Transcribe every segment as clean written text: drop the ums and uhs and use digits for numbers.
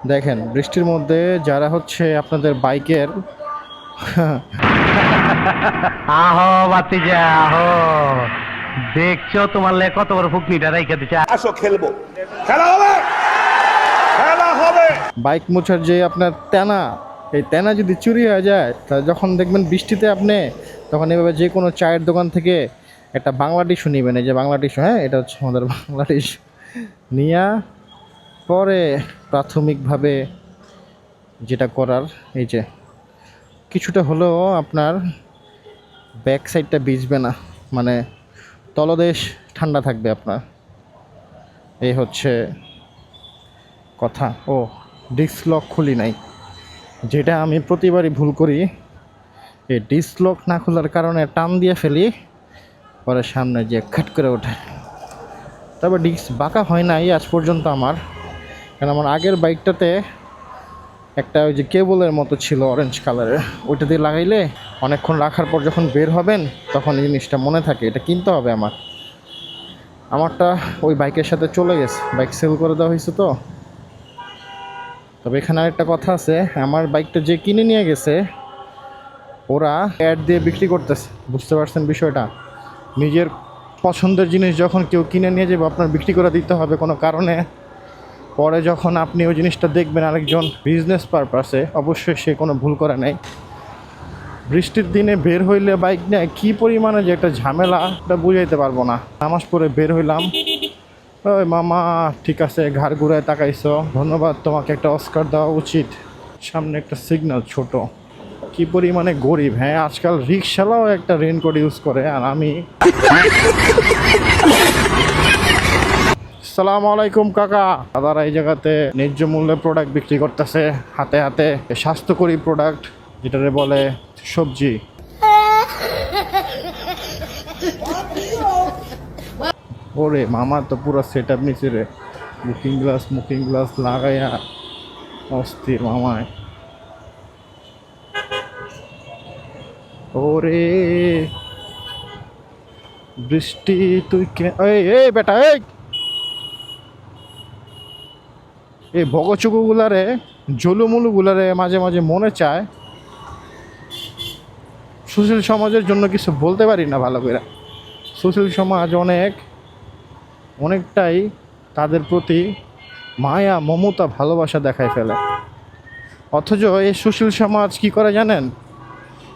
দেখেন বৃষ্টির মধ্যে যারা হচ্ছে আপনাদের বাইকের আহো বাতিজা আহো, দেখছো তোমার লে কত বড় ফুকনিটা রাইখা দিচ্ছে। আসো খেলবো, খেলা হবে, খেলা হবে। বাইক মোছার যে আপনার তেনা, এই তেনা যদি চুরি হয়ে যায় তা যখন দেখবেন বৃষ্টিতে আপনি তখন এভাবে যে কোনো চায়ের দোকান থেকে একটা বাংলা টিস্যু নেবেন। এই যে বাংলা টিস্যু, হ্যাঁ এটা হচ্ছে আমাদের বাংলা টিস্যু নিয়ে পরে প্রাথমিকভাবে যেটা করার, এই যে কিছুটা হলেও আপনার ব্যাক সাইডটা ভিজবে না, মানে তলদেশ ঠান্ডা থাকবে আপনার। এই হচ্ছে কথা। ও ডিস্ক লক খুলি নাই, যেটা আমি প্রতিবারই ভুল করি। এই ডিস্ক লক না খোলার কারণে টান দিয়ে ফেলি, পরে সামনে যে খাট করে ওঠে। তবে ডিস্ক বাঁকা হয় নাই আজ পর্যন্ত আমার, কারণ আমার আগের বাইকটাতে একটা ওই যে কেবলের মতো ছিল অরেঞ্জ কালারের, ওইটা দিয়ে লাগাইলে অনেকক্ষণ রাখার পর যখন বের হবেন তখন এই জিনিসটা মনে থাকে। এটা কিনতে হবে আমারটা ওই বাইকের সাথে চলে গেছে, বাইক সেল করে দেওয়া হয়েছে তো। তবে এখানে আরেকটা কথা আছে, আমার বাইকটা যে কিনে নিয়ে গেছে ওরা অ্যাড দিয়ে বিক্রি করতেছে, বুঝতে পারছেন বিষয়টা? নিজের পছন্দের জিনিস যখন কেউ কিনে নিয়ে যাবে আপনার বিক্রি করে দিতে হবে কোনো কারণে। পরে যখন আপনি ওই জিনিসটা দেখবেন আরেকজন বিজনেস পারপাসে, অবশ্যই সে কোনো ভুল করে নাই। বৃষ্টির দিনে বের হইলে বাইক নিয়ে কী পরিমাণে যে একটা ঝামেলা, এটা বুঝাইতে পারবো না। নামাজ পড়ে বের হইলাম, ওই মামা ঠিক আছে ঘাড় ঘুরায় তাকাইছো, ধন্যবাদ, তোমাকে একটা অস্কার দেওয়া উচিত। সামনে একটা সিগন্যাল ছোট, কি পরিমাণে গরিব। হ্যাঁ আজকাল রিক্সাওয়ালাও একটা রেনকোট ইউজ করে, আর আমি। আসসালামু আলাইকুম কাকা। দাদারা এই জায়গাতে ন্যায্য মূল্যে প্রোডাক্ট বিক্রি করতেছে, হাতে হাতে স্বাস্থ্যকরী প্রোডাক্ট, যেটারে বলে সবজি। ওরে মামা তো পুরো সেট আপ নিচে রে, মুকিং গ্লাস লাগাইয়া অস্থির মামায়। ওরে বৃষ্টি তুই এই বেটা, এই ভগচুকুগুলারে জলুমুলুগুলারে মাঝে মাঝে মনে চায় সুশীল সমাজের জন্য কিছু বলতে পারি না ভালো করে। সুশীল সমাজ অনেকটাই তাদের প্রতি মায়া মমতা ভালোবাসা দেখায় ফেলে, অথচ এই সুশীল সমাজ কি করে জানেন?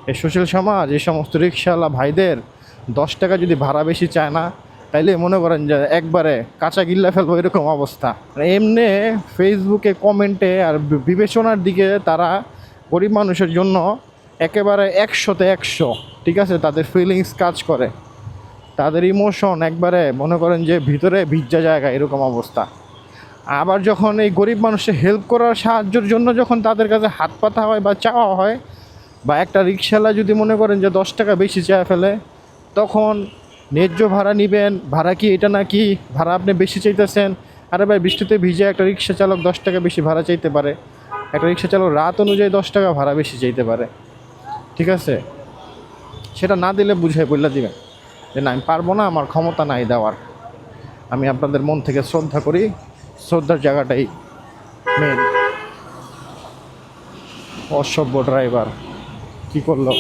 এই সুশীল সমাজ এই সমস্ত রিক্সাওয়ালা ভাইদের 10 টাকা যদি ভাড়া বেশি চায় না, তাইলে মনে করেন যে একবারে কাঁচা গিল্লা ফেলবো, এরকম অবস্থা। এমনি ফেসবুকে কমেন্টে আর বিবেচনার দিকে তারা গরিব মানুষের জন্য একেবারে 100-তে 100, ঠিক আছে? তাদের ফিলিংস কাজ করে, তাদের ইমোশন একবারে মনে করেন যে ভিতরে ভিজা জায়গা, এরকম অবস্থা। আবার যখন এই গরিব মানুষের হেল্প করার সাহায্যের জন্য যখন তাদের কাছে হাত পাতা হয় বা চাওয়া হয়, বা একটা রিক্সাওয়ালা যদি মনে করেন যে 10 টাকা বেশি চেয়ে ফেলে, তখন ন্যায্য ভাড়া নেবেন, ভাড়া কি এটা না কি ভাড়া আপনি বেশি চাইতেছেন? আরে ভাই বৃষ্টিতে ভিজে একটা রিক্সা চালক 10 টাকা বেশি ভাড়া চাইতে পারে, একটা রিক্সা চালক রাত অনুযায়ী 10 টাকা ভাড়া বেশি চাইতে পারে, ঠিক আছে? সেটা না দিলে বুঝে বললে দিবেন যে না আমি পারবো না, আমার ক্ষমতা নাই দেওয়ার। আমি আপনাদের মন থেকে শ্রদ্ধা করি, শ্রদ্ধার জায়গাটাই মেন। অসভ্য ড্রাইভার কি করলো?